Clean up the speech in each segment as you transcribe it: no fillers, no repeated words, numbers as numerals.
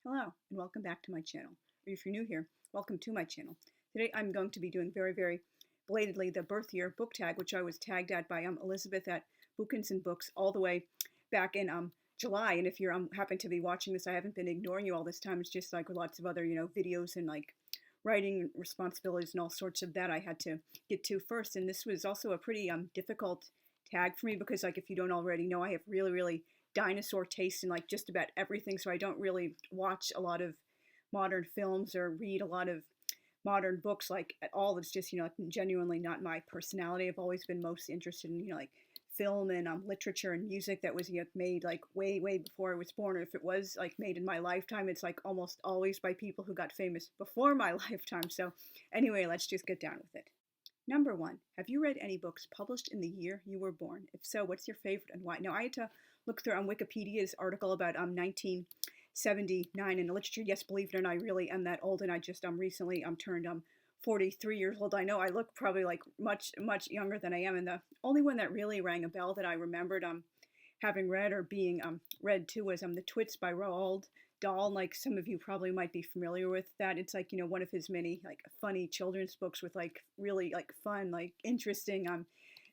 Hello, and welcome back to my channel. Or if you're new here, welcome to my channel. Today I'm going to be doing very belatedly the birth year book tag, which I was tagged at by Elisabeth at Bookins and Books all the way back in July. And if you're happen to be watching this, I haven't been ignoring you all this time. It's just like lots of other, videos and like writing responsibilities and all sorts of that I had to get to first. And this was also a pretty difficult tag for me because, like, if you don't already know, I have really dinosaur taste in like just about everything, so I don't really watch a lot of modern films or read a lot of modern books like at all. It's just genuinely not my personality. I've always been most interested in like film and literature and music that was made like way before I was born, or if it was like made in my lifetime, it's like almost always by people who got famous before my lifetime. So anyway, let's just get down with it. Number 1, have you read any books published in the year you were born? If so, what's your favorite and why? Now, I had to look through Wikipedia's article about 1979 in literature. Yes, believe it or not, I really am that old, and I just recently turned 43 years old. I know I look probably like much younger than I am, and the only one that really rang a bell that I remembered having read or being read to was the Twits by Roald Dahl. Like some of you probably might be familiar with that. It's like one of his many like funny children's books with like really like fun, like interesting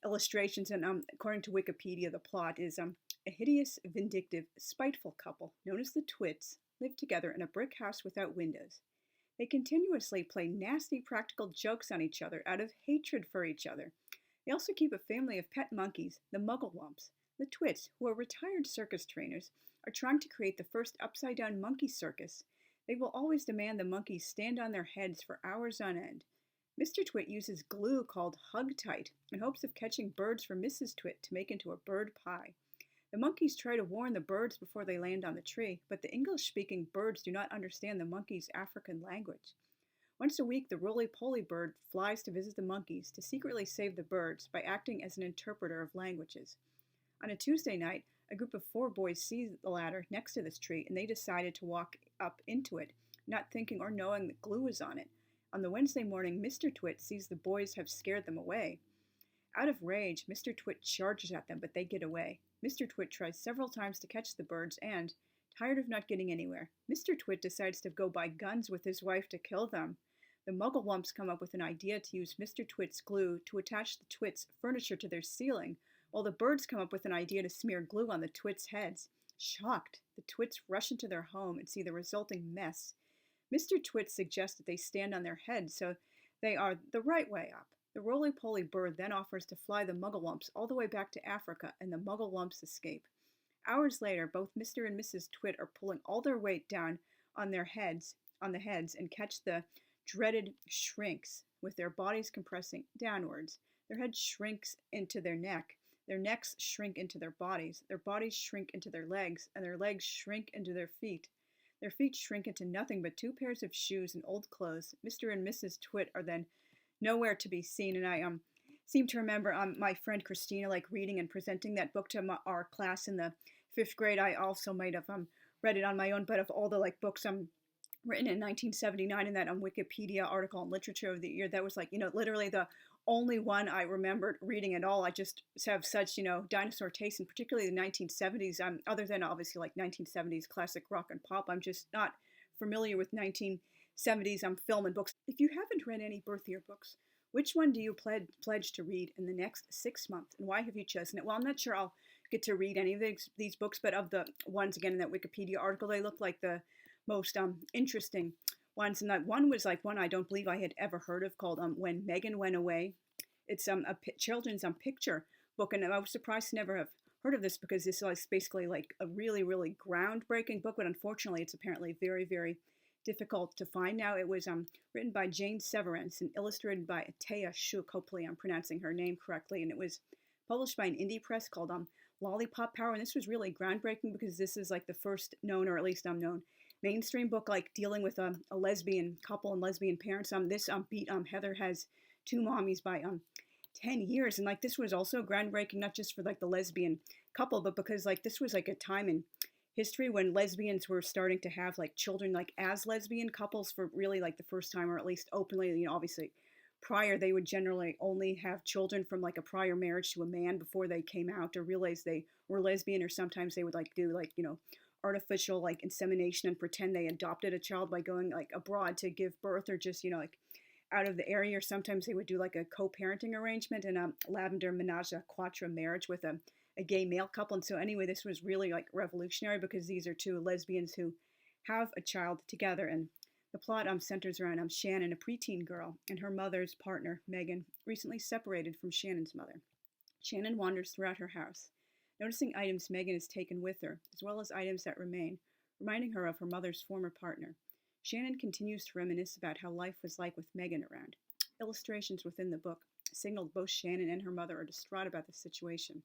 illustrations. And according to Wikipedia, the plot is a hideous, vindictive, spiteful couple known as the Twits live together in a brick house without windows. They continuously play nasty practical jokes on each other out of hatred for each other. They also keep a family of pet monkeys, the Mugglewumps. The Twits, who are retired circus trainers, are trying to create the first upside-down monkey circus. They will always demand the monkeys stand on their heads for hours on end. Mr. Twit uses glue called Hug-Tight in hopes of catching birds for Mrs. Twit to make into a bird pie. The monkeys try to warn the birds before they land on the tree, but the English-speaking birds do not understand the monkeys' African language. Once a week, the roly-poly bird flies to visit the monkeys to secretly save the birds by acting as an interpreter of languages. On a Tuesday night, a group of 4 boys see the ladder next to this tree, and they decided to walk up into it, not thinking or knowing that glue was on it. On the Wednesday morning, Mr. Twit sees the boys have scared them away. Out of rage, Mr. Twit charges at them, but they get away. Mr. Twit tries several times to catch the birds and, tired of not getting anywhere, Mr. Twit decides to go buy guns with his wife to kill them. The Mugglewumps come up with an idea to use Mr. Twit's glue to attach the Twits' furniture to their ceiling, while the birds come up with an idea to smear glue on the Twits' heads. Shocked, the Twits rush into their home and see the resulting mess. Mr. Twit suggests that they stand on their heads so they are the right way up. The roly-poly bird then offers to fly the Mugglewumps all the way back to Africa, and the Mugglewumps escape. Hours later, both Mr. and Mrs. Twit are pulling all their weight down on the heads, and catch the dreaded shrinks, with their bodies compressing downwards. Their head shrinks into their neck. Their necks shrink into their bodies shrink into their legs, and their legs shrink into their feet. Their feet shrink into nothing but 2 pairs of shoes and old clothes. Mr. and Mrs. Twit are then nowhere to be seen, and I seem to remember my friend Christina like reading and presenting that book to our class in the 5th grade. I also might have read it on my own, but of all the like books written in 1979 in that Wikipedia article on literature of the year, that was like literally the only one I remembered reading at all. I just have such dinosaur taste, and particularly the 1970s. Other than obviously like 1970s classic rock and pop, I'm just not familiar with 1970s film and books. If you haven't read any birth year books, which one do you pledge to read in the next 6 months, and why have you chosen it? Well, I'm not sure I'll get to read any of these books, but of the ones again in that Wikipedia article, they look like the most interesting ones. And that one was like one I don't believe I had ever heard of, called When Megan Went Away. It's a children's picture book, and I was surprised to never have heard of this because this is basically like a really groundbreaking book, but unfortunately it's apparently very difficult to find now. It was written by Jane Severance and illustrated by Tea Schook. Hopefully I'm pronouncing her name correctly. And it was published by an indie press called Lollipop Power. And this was really groundbreaking because this is like the first known, or at least unknown, mainstream book like dealing with a lesbian couple and lesbian parents. This beat Heather Has Two Mommies by 10 years. And like this was also groundbreaking, not just for like the lesbian couple, but because like this was like a time in history when lesbians were starting to have like children like as lesbian couples for really like the first time, or at least openly. Obviously prior they would generally only have children from like a prior marriage to a man before they came out or realized they were lesbian, or sometimes they would like do like artificial like insemination and pretend they adopted a child by going like abroad to give birth, or just like out of the area. Or sometimes they would do like a co-parenting arrangement in a lavender menage a trois marriage with a gay male couple. And so anyway, this was really like revolutionary because these are two lesbians who have a child together. And the plot centers around Shannon, a preteen girl, and her mother's partner, Megan, recently separated from Shannon's mother. Shannon wanders throughout her house, noticing items Megan has taken with her, as well as items that remain, reminding her of her mother's former partner. Shannon continues to reminisce about how life was like with Megan around. Illustrations within the book signaled both Shannon and her mother are distraught about the situation.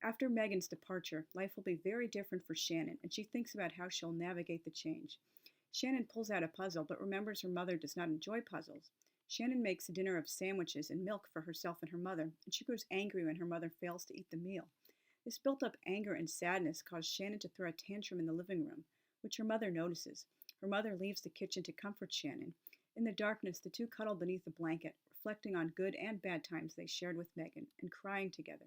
After Megan's departure, life will be very different for Shannon, and she thinks about how she'll navigate the change. Shannon pulls out a puzzle, but remembers her mother does not enjoy puzzles. Shannon makes a dinner of sandwiches and milk for herself and her mother, and she grows angry when her mother fails to eat the meal. This built-up anger and sadness caused Shannon to throw a tantrum in the living room, which her mother notices. Her mother leaves the kitchen to comfort Shannon. In the darkness, the two cuddle beneath a blanket, reflecting on good and bad times they shared with Megan, and crying together.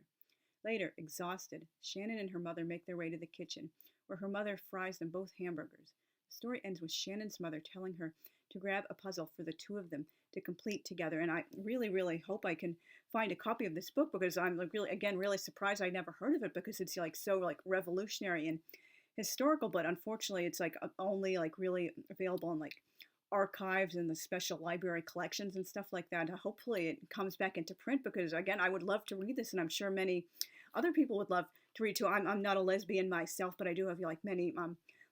Later, exhausted, Shannon and her mother make their way to the kitchen, where her mother fries them both hamburgers. The story ends with Shannon's mother telling her to grab a puzzle for the two of them to complete together. And I really, really hope I can find a copy of this book, because I'm like really surprised I never heard of it, because it's like so like revolutionary and historical. But unfortunately, it's like only like really available in like archives and the special library collections and stuff like that. Hopefully it comes back into print, because again, I would love to read this, and I'm sure many other people would love to read too. I'm not a lesbian myself, but I do have like many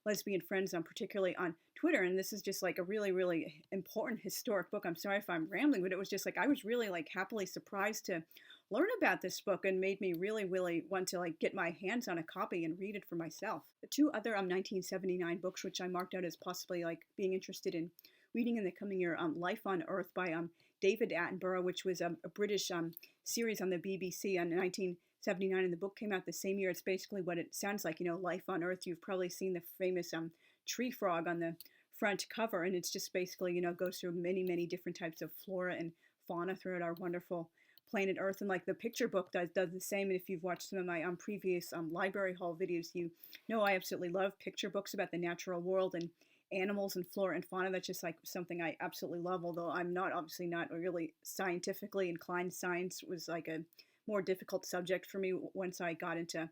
lesbian friends, particularly on Twitter, and this is just like a really, really important historic book. I'm sorry if I'm rambling, but it was just like I was really like happily surprised to learn about this book, and made me really, really want to like get my hands on a copy and read it for myself. The two other 1979 books which I marked out as possibly like being interested in reading in the coming year, Life on Earth by David Attenborough, which was a British series on the BBC in 1979, and the book came out the same year. It's basically what it sounds like, Life on Earth. You've probably seen the famous tree frog on the front cover, and it's just basically, goes through many, many different types of flora and fauna throughout our wonderful planet Earth. And like the picture book does the same. And if you've watched some of my previous library haul videos, you know I absolutely love picture books about the natural world and animals and flora and fauna. That's just like something I absolutely love, although I'm obviously not really scientifically inclined. Science was like a more difficult subject for me once I got into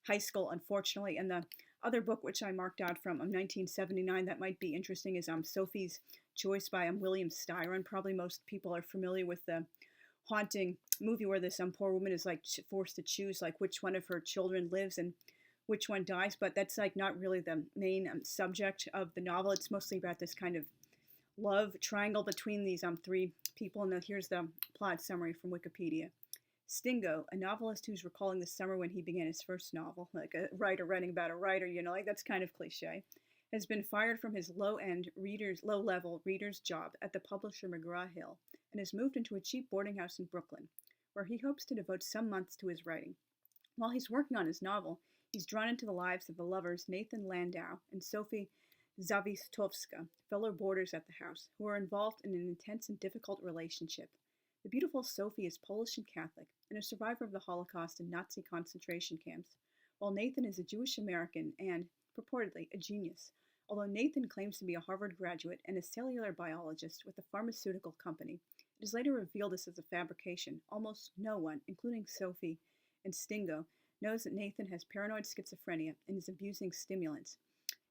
high school, unfortunately. And the other book which I marked out from 1979 that might be interesting is Sophie's Choice by William Styron. Probably most people are familiar with the haunting movie where this poor woman is like forced to choose like which one of her children lives and which one dies, but that's like not really the main subject of the novel. It's mostly about this kind of love triangle between these three people. And here's the plot summary from Wikipedia. Stingo, a novelist who's recalling the summer when he began his first novel, like a writer writing about a writer, like that's kind of cliche, has been fired from his low-level reader's job at the publisher McGraw-Hill, and has moved into a cheap boarding house in Brooklyn, where he hopes to devote some months to his writing. While he's working on his novel, he's drawn into the lives of the lovers Nathan Landau and Sophie Zawistowska, fellow boarders at the house, who are involved in an intense and difficult relationship. The beautiful Sophie is Polish and Catholic, and a survivor of the Holocaust and Nazi concentration camps, while Nathan is a Jewish American and, purportedly, a genius. Although Nathan claims to be a Harvard graduate and a cellular biologist with a pharmaceutical company, it is later revealed this is a fabrication. Almost no one, including Sophie and Stingo, knows that Nathan has paranoid schizophrenia and is abusing stimulants.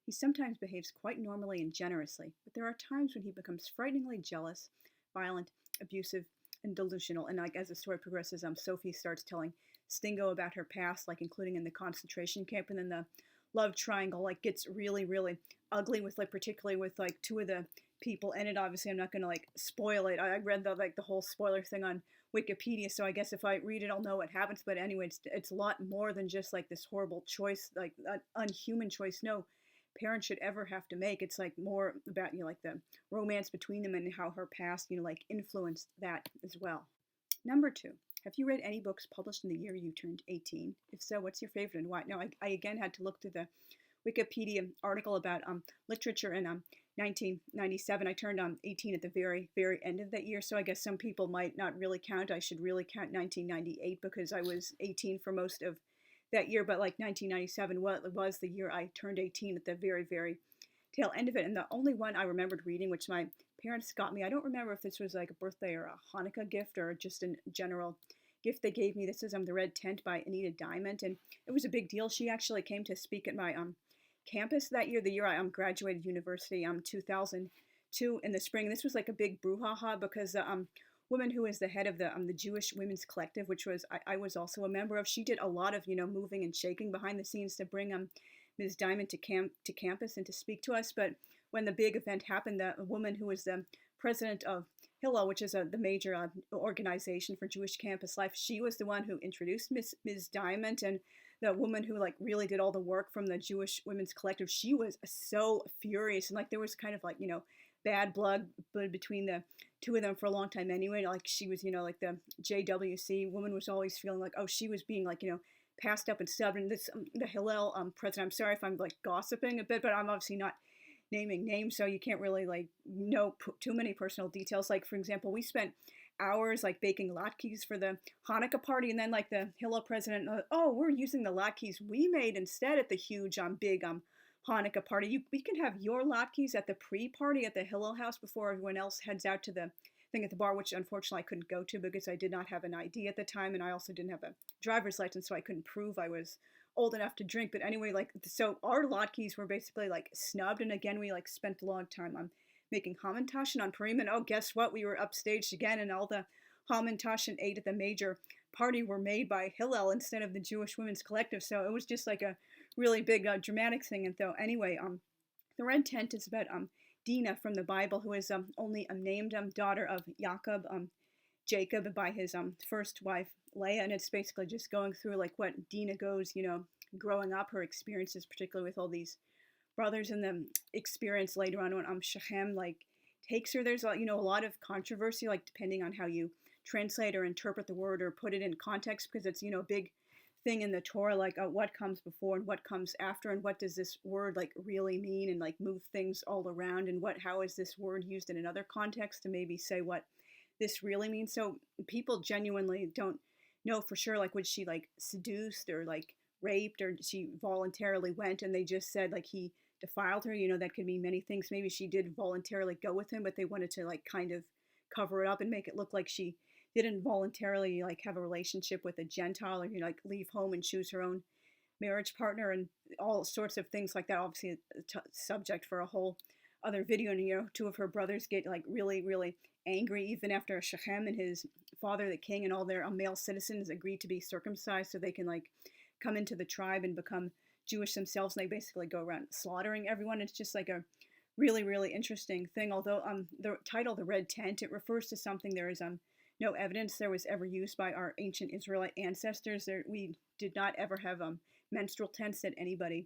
He sometimes behaves quite normally and generously, but there are times when he becomes frighteningly jealous, violent, abusive, and delusional. And like as the story progresses, Sophie starts telling Stingo about her past, like including in the concentration camp, and then the love triangle like gets really, really ugly with like particularly with like two of the people in it. Obviously, I'm not going to like spoil it. I read the whole spoiler thing on Wikipedia, so I guess if I read it, I'll know what happens. But anyway, it's a lot more than just like this horrible choice, like an unhuman choice. No parent should ever have to make. It's like more about like the romance between them and how her past like influenced that as well. Number 2, have you read any books published in the year you turned 18? If so, what's your favorite and why? Now I again had to look through the Wikipedia article about literature in 1997. I turned 18 at the very, very end of that year, so I guess some people might not really count. I should really count 1998 because I was 18 for most of that year, but like 1997 was the year I turned 18 at the very, very tail end of it. And the only one I remembered reading, which my parents got me, I don't remember if this was like a birthday or a Hanukkah gift or just a general gift they gave me. This is The Red Tent by Anita Diamond, and it was a big deal. She actually came to speak at my campus that year, the year I graduated university, 2002 in the spring. This was like a big brouhaha because the woman who is the head of the Jewish Women's Collective, which was I was also a member of, she did a lot of moving and shaking behind the scenes to bring Ms. Diamond to campus and to speak to us. But when the big event happened, the woman who was the president of Hillel, which is the major organization for Jewish campus life, she was the one who introduced Ms. Diamond, and the woman who like really did all the work from the Jewish Women's Collective, she was so furious, and like there was kind of like bad blood between the two of them for a long time anyway. Like she was like the JWC woman was always feeling like, oh, she was being like passed up and stuff. And this the Hillel president, I'm sorry if I'm like gossiping a bit, but I'm obviously not naming names, so you can't really like know too many personal details. Like for example, we spent hours like baking latkes for the Hanukkah party, and then like the Hillel president, oh, we're using the latkes we made instead at the huge big Hanukkah party. We can have your latkes at the pre-party at the Hillel house before everyone else heads out to the thing at the bar, which unfortunately I couldn't go to because I did not have an ID at the time, and I also didn't have a driver's license, so I couldn't prove I was old enough to drink. But anyway, like, so our latkes were basically like snubbed, and again we like spent a long time making hamantaschen on Purim, and oh, guess what, we were upstaged again, and all the hamantaschen ate at the major party were made by Hillel instead of the Jewish Women's Collective. So it was just like a really big dramatic thing. And though anyway, the Red Tent is about Dinah from the Bible, who is only a named daughter of Jacob by his first wife Leah, and it's basically just going through like what Dinah goes, growing up, her experiences, particularly with all these brothers, and the experience later on when Shechem like takes her. There's a lot of controversy, like depending on how you translate or interpret the word or put it in context, because it's a big thing in the Torah, like what comes before and what comes after, and what does this word like really mean, and like move things all around, and how is this word used in another context to maybe say what this really means. So people genuinely don't know for sure, like, was she like seduced or like raped, or she voluntarily went, and they just said like he defiled her. That could mean many things. Maybe she did voluntarily go with him, but they wanted to like kind of cover it up and make it look like she didn't voluntarily like have a relationship with a Gentile, or like leave home and choose her own marriage partner, and all sorts of things like that. Obviously a subject for a whole other video. And two of her brothers get like really, really angry even after Shechem and his father the king and all their male citizens agreed to be circumcised so they can like come into the tribe and become Jewish themselves, and they basically go around slaughtering everyone. It's just like a really, really interesting thing. Although the title The Red Tent, it refers to something there is no evidence there was ever used by our ancient Israelite ancestors. We did not ever have menstrual tents that anybody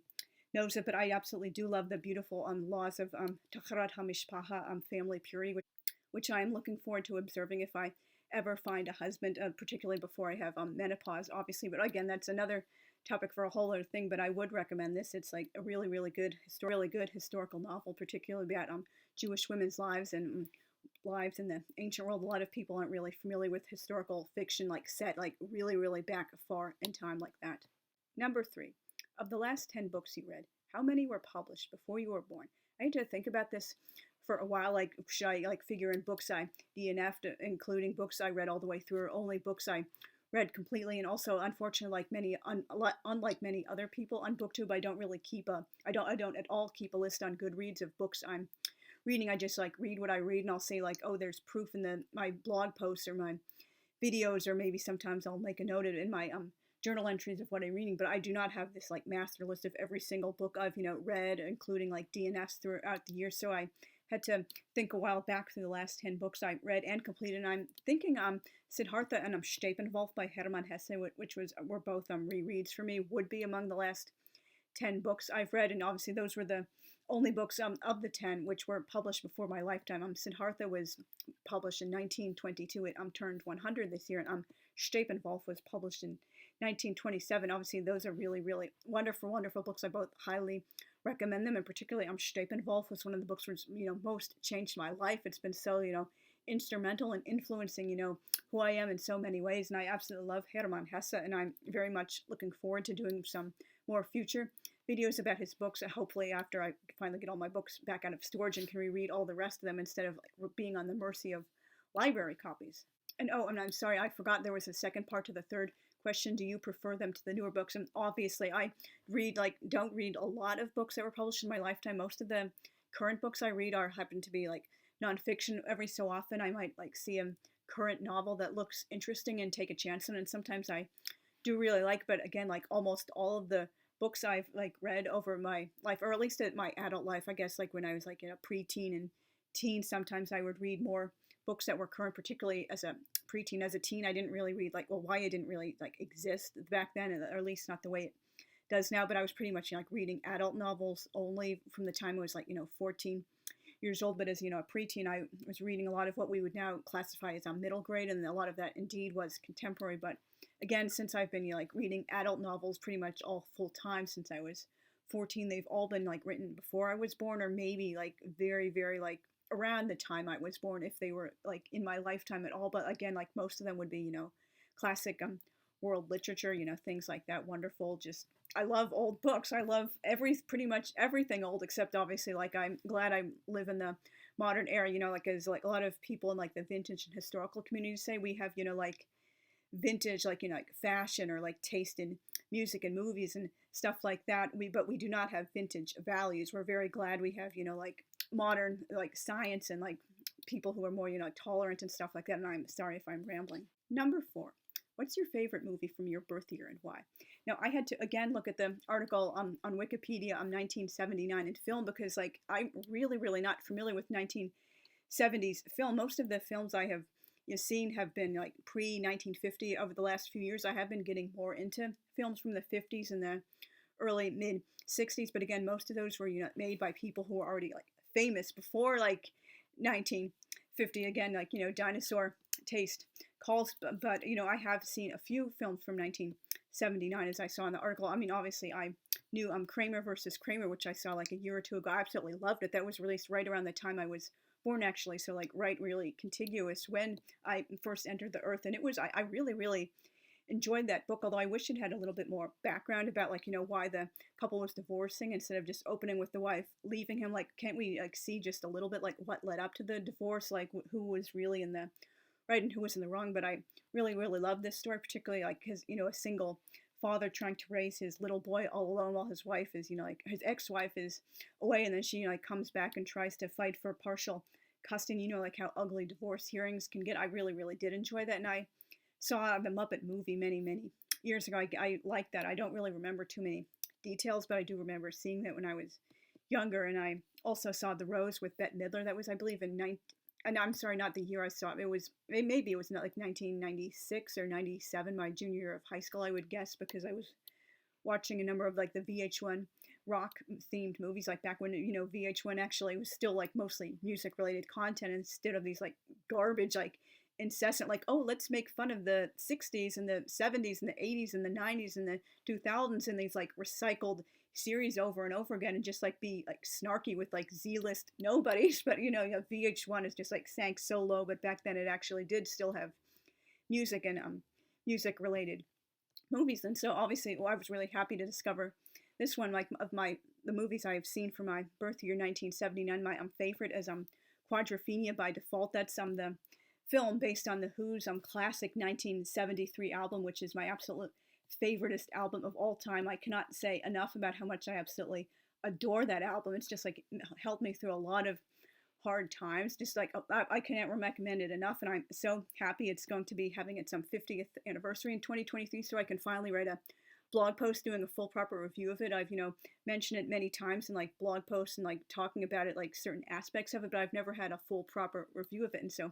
knows it, but I absolutely do love the beautiful laws of Tacharat HaMishpacha, family purity, which I am looking forward to observing if I ever find a husband, particularly before I have menopause, obviously. But again, that's another topic for a whole other thing, but I would recommend this. It's like a really, really good historical novel, particularly about Jewish women's lives and lives in the ancient world. A lot of people aren't really familiar with historical fiction like set like really, really back far in time like that. Number 3, of the last 10 books you read, how many were published before you were born? I had to think about this for a while. Like, should I like figure in books I DNF'd, including books I read all the way through, or only books I read completely? And also, unfortunately, like unlike many other people on BookTube, I don't really keep I don't at all keep a list on Goodreads of books I'm reading. I just like read what I read, and I'll say like, oh, there's proof in my blog posts or my videos, or maybe sometimes I'll make a note in my journal entries of what I'm reading. But I do not have this like master list of every single book I've read, including like DNFs throughout the year. So I had to think a while back through the last 10 books I read and completed. And I'm thinking Siddhartha and Steppenwolf by Hermann Hesse, which were both rereads for me, would be among the last 10 books I've read. And obviously those were the only books of the 10 which were published before my lifetime. Siddhartha was published in 1922. It turned 100 this year. And Steppenwolf was published in 1927. Obviously those are really, really wonderful, wonderful books. I both highly recommend them, and particularly Steppenwolf was one of the books which most changed my life. It's been so instrumental in influencing, who I am in so many ways. And I absolutely love Hermann Hesse, and I'm very much looking forward to doing some more future videos about his books. Hopefully, after I finally get all my books back out of storage and can reread all the rest of them instead of being on the mercy of library copies. And oh, and I'm sorry, I forgot there was a second part to the third question. Do you prefer them to the newer books? And obviously, I don't read a lot of books that were published in my lifetime. Most of the current books I read happen to be nonfiction. Every so often, I might see a current novel that looks interesting and take a chance on it. And sometimes I do really but again, almost all of the books I've read over my life, or at least at my adult life, I guess, when I was in a preteen and teen, sometimes I would read more books that were current, particularly as a preteen. As a teen, I didn't really read YA didn't really exist back then, or at least not the way it does now. But I was pretty much reading adult novels only from the time I was 14 years old. But as a preteen, I was reading a lot of what we would now classify as middle grade, and a lot of that indeed was contemporary. But again, since I've been reading adult novels pretty much all full time since I was 14, they've all been written before I was born, or maybe very very around the time I was born, if they were in my lifetime at all. But again, most of them would be classic world literature, things like that. Wonderful. Just, I love old books. I love pretty much everything old, except obviously I'm glad I live in the modern era, as a lot of people in the vintage and historical community say, we have vintage fashion, or taste in music and movies and stuff like that. But we do not have vintage values. We're very glad we have modern science and people who are more tolerant and stuff like that. And I'm sorry if I'm rambling. Number 4, what's your favorite movie from your birth year and why? Now, I had to again look at the article on Wikipedia on 1979 in film, because I'm really not familiar with 1970s film. Most of the films I have seen have been pre 1950. Over the last few years, I have been getting more into films from the 50s and the early mid 60s. But again, most of those were made by people who were already famous before 1950. Again, dinosaur taste calls. But I have seen a few films from 1979, as I saw in the article. I mean, obviously, I knew Kramer versus Kramer, which I saw a year or two ago. I absolutely loved it. That was released right around the time I was born, actually. So right, really contiguous when I first entered the earth. And it was, I really enjoyed that book, although I wish it had a little bit more background about why the couple was divorcing, instead of just opening with the wife leaving him. Can't we see just a little bit what led up to the divorce, who was really in the right and who was in the wrong? But I really love this story, particularly his a single father trying to raise his little boy all alone while his wife is his ex-wife is away, and then she comes back and tries to fight for partial custody. How ugly divorce hearings can get. I really did enjoy that, and I saw the Muppet movie many years ago. I like that. I don't really remember too many details, but I do remember seeing that when I was younger. And I also saw The Rose with Bette Midler. That was, I believe, and I'm sorry, not the year I saw it. Maybe it was not 1996 or 97, my junior year of high school, I would guess, because I was watching a number of the VH1 rock themed movies, back when VH1 actually was still mostly music related content, instead of these garbage incessant oh, let's make fun of the 60s and the 70s and the 80s and the 90s and the 2000s and these recycled series over and over again, and just be snarky with Z-list nobodies. But VH1 is just sank so low, but back then it actually did still have music and music related movies. And so obviously, I was really happy to discover this one. The movies I have seen for my birth year 1979, my favorite is Quadrophenia by Default. That's the film based on the Who's classic 1973 album, which is my absolute favoriteest album of all time. I cannot say enough about how much I absolutely adore that album. It's just helped me through a lot of hard times. Just I can't recommend it enough, and I'm so happy it's going to be having its 50th anniversary in 2023, so I can finally write a blog post doing a full proper review of it. I've mentioned it many times in blog posts and talking about it, certain aspects of it, but I've never had a full proper review of it. And so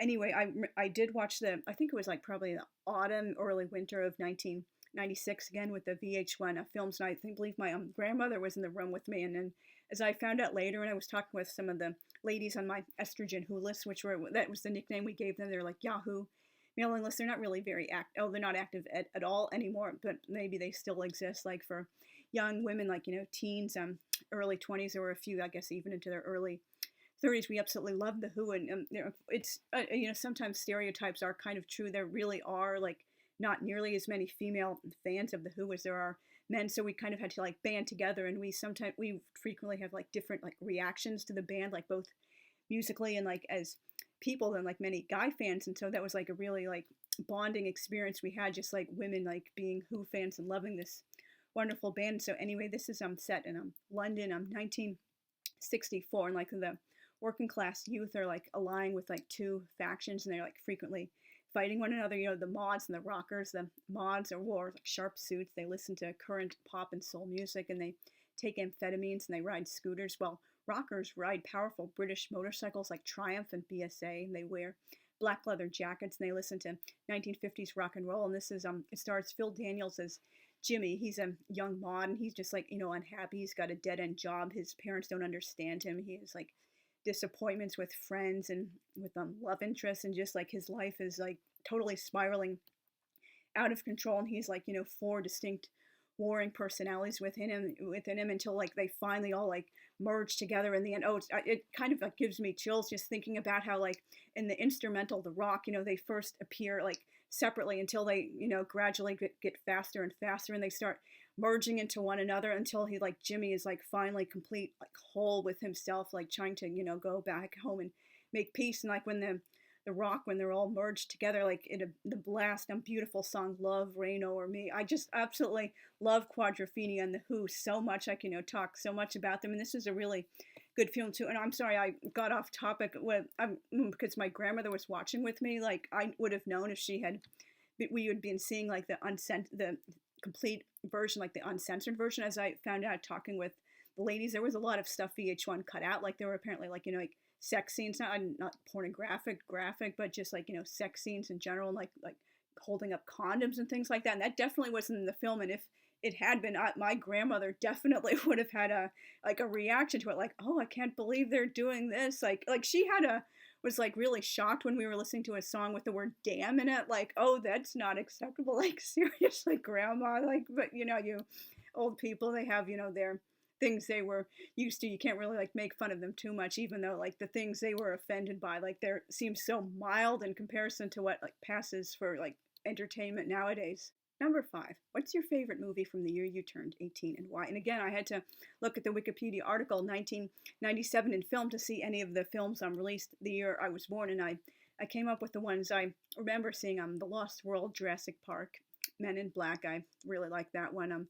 anyway, I did watch I think it was probably the autumn, early winter of 1996, again with the VH1 films, and I believe my grandmother was in the room with me. And then, as I found out later, and I was talking with some of the ladies on my estrogen who list, that was the nickname we gave them. They're Yahoo mailing list. They're not really very they're not active at all anymore, but maybe they still exist. For young women, teens, early 20s, there were a few, I guess, even into their early 30s, we absolutely love the Who, and it's sometimes stereotypes are kind of true. There really are like not nearly as many female fans of the Who as there are men, so we kind of had to like band together, and we frequently have like different like reactions to the band, like both musically and like as people than like many guy fans, and so that was like a really like bonding experience we had, just like women like being Who fans and loving this wonderful band. So anyway, this is set in London, 1964, and like the working class youth are like allying with like two factions, and they're like frequently fighting one another. The mods and the rockers. The mods are wore like sharp suits. They listen to current pop and soul music, and they take amphetamines, and they ride scooters. While rockers ride powerful British motorcycles like Triumph and BSA, and they wear black leather jackets, and they listen to 1950s rock and roll. And this is it stars Phil Daniels as Jimmy. He's a young mod, and he's just like unhappy. He's got a dead end job. His parents don't understand him. He has like disappointments with friends and with love interests, and just like his life is like totally spiraling out of control. And he's like four distinct warring personalities within him until like they finally all like merge together in the end. It kind of like gives me chills just thinking about how like in the instrumental The Rock, they first appear like separately until they gradually get faster and faster, and they start merging into one another until he like Jimmy is like finally complete like whole with himself, like trying to go back home and make peace. And like when the Rock, when they're all merged together, like in the blast and beautiful song Love Reign O'er Me. I just absolutely love Quadrophenia and the Who so much. I can talk so much about them, and this is a really good film too. And I'm sorry I got off topic because my grandmother was watching with me. Like I would have known if we had been seeing like the complete version, like the uncensored version. As I found out talking with the ladies, there was a lot of stuff VH1 cut out. Like there were apparently like like sex scenes, not pornographic, graphic, but just like sex scenes in general, and like holding up condoms and things like that. And that definitely wasn't in the film. And if it had been, my grandmother definitely would have had a reaction to it, like, oh, I can't believe they're doing this. Like she was like really shocked when we were listening to a song with the word damn in it, like, oh, that's not acceptable. Like seriously, grandma. Like, but you old people, they have their things they were used to. You can't really like make fun of them too much, even though like the things they were offended by, like there seems so mild in comparison to what like passes for like entertainment nowadays. Number 5, what's your favorite movie from the year you turned 18 and why? And again, I had to look at the Wikipedia article 1997 in film to see any of the films released the year I was born, and I came up with the ones I remember seeing. The Lost World, Jurassic Park, Men in Black. I really like that one.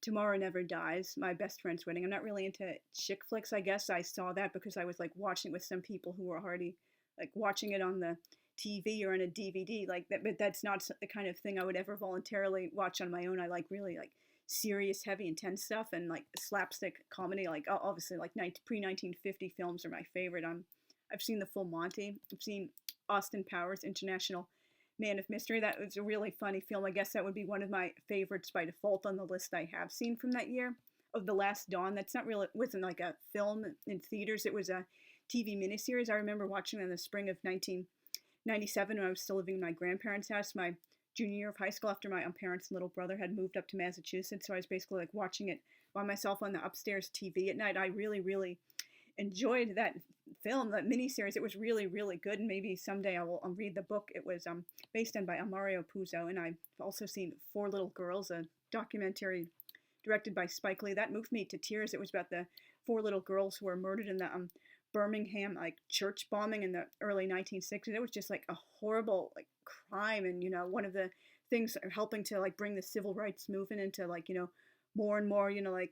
Tomorrow Never Dies, My Best Friend's Wedding. I'm not really into chick flicks. I guess I saw that because I was like watching with some people who were already like watching it on the TV or on a DVD, like that. But that's not the kind of thing I would ever voluntarily watch on my own. I like really like serious, heavy, intense stuff, and like slapstick comedy. Like obviously like pre-1950 films are my favorite. I've seen The Full Monty. I've seen Austin Powers International Man of Mystery. That was a really funny film. I guess that would be one of my favorites by default on the list I have seen from that year. Of The Last Dawn, that's not really, wasn't like a film in theaters. It was a TV miniseries. I remember watching it in the spring of 1997 when I was still living in my grandparents' house, my junior year of high school, after my parents and little brother had moved up to Massachusetts. So I was basically like watching it by myself on the upstairs TV at night. I really, really enjoyed that film, that miniseries. It was really, really good, and maybe someday I will read the book. It was based on by Mario Puzo, and I've also seen Four Little Girls, a documentary directed by Spike Lee. That moved me to tears. It was about the 4 little girls who were murdered in the Birmingham like church bombing in the early 1960s. It was just like a horrible like crime, and one of the things helping to like bring the civil rights movement into like more and more like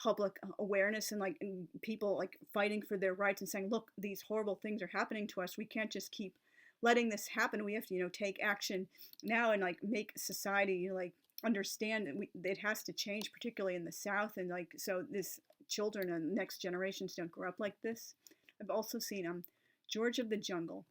public awareness, and like and people like fighting for their rights and saying, look, these horrible things are happening to us. We can't just keep letting this happen. We have to take action now and like make society like understand that it has to change, particularly in the South, and like so this children and next generations don't grow up like this. I've also seen George of the Jungle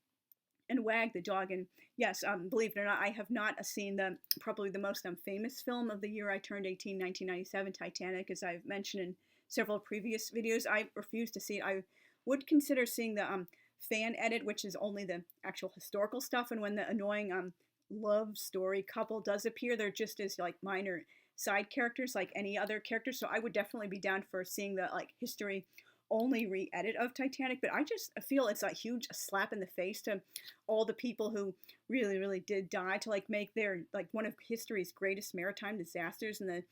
and Wag the Dog, and yes, believe it or not, I have not seen probably the most famous film of the year I turned 18, 1997, Titanic, as I've mentioned in several previous videos. I refuse to see it. I would consider seeing the fan edit, which is only the actual historical stuff, and when the annoying love story couple does appear, they're just as like minor side characters like any other character. So I would definitely be down for seeing the like history only re-edit of Titanic, but I just feel it's a huge slap in the face to all the people who really, really did die to like make their like one of history's greatest maritime disasters and the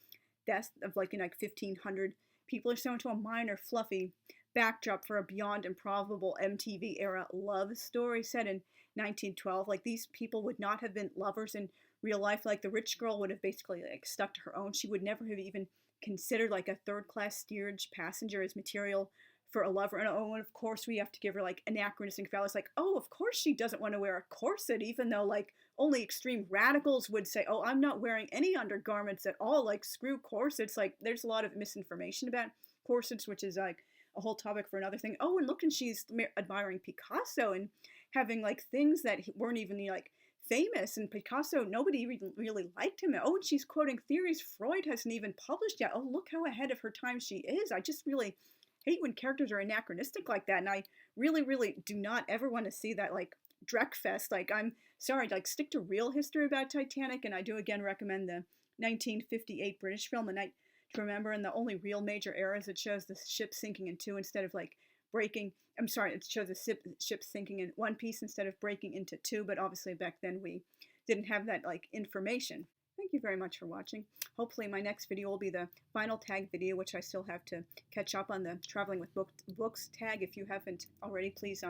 death of like in like 1,500 people or so into a minor fluffy backdrop for a beyond improbable MTV era love story set in 1912. Like these people would not have been lovers in real life. Like the rich girl would have basically like stuck to her own. She would never have even considered like a third class steerage passenger as material for a lover. And oh, and of course we have to give her like anachronistic values. Like, oh, of course she doesn't want to wear a corset, even though like only extreme radicals would say, oh, I'm not wearing any undergarments at all. Like, screw corsets. Like, there's a lot of misinformation about corsets, which is like a whole topic for another thing. Oh, and look, and she's admiring Picasso and having like things that weren't even like famous. And Picasso, nobody really liked him. Oh, and she's quoting theories Freud hasn't even published yet. Oh, look how ahead of her time she is. I just really hate when characters are anachronistic like that. And I really, really do not ever want to see that like Dreckfest. Like, I'm sorry, like stick to real history about Titanic. And I do again recommend the 1958 British film, A Night to Remember. And the only real major error is it shows the ship sinking in two instead of like breaking. I'm sorry, it shows the ship sinking in one piece instead of breaking into two. But obviously back then we didn't have that like information. Thank you very much for watching. Hopefully my next video will be the final tag video, which I still have to catch up on the traveling with books tag. If you haven't already, please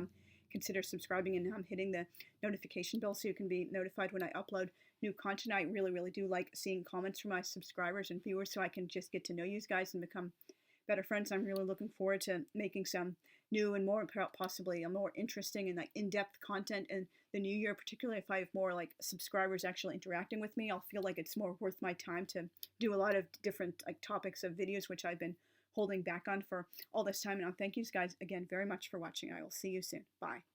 consider subscribing and hitting the notification bell so you can be notified when I upload new content. I really, really do like seeing comments from my subscribers and viewers so I can just get to know you guys and become better friends. I'm really looking forward to making some new and more possibly a more interesting and like in-depth content in the new year, particularly if I have more like subscribers actually interacting with me. I'll feel like it's more worth my time to do a lot of different like topics of videos which I've been holding back on for all this time. And I'll thank you guys again very much for watching. I will see you soon. Bye.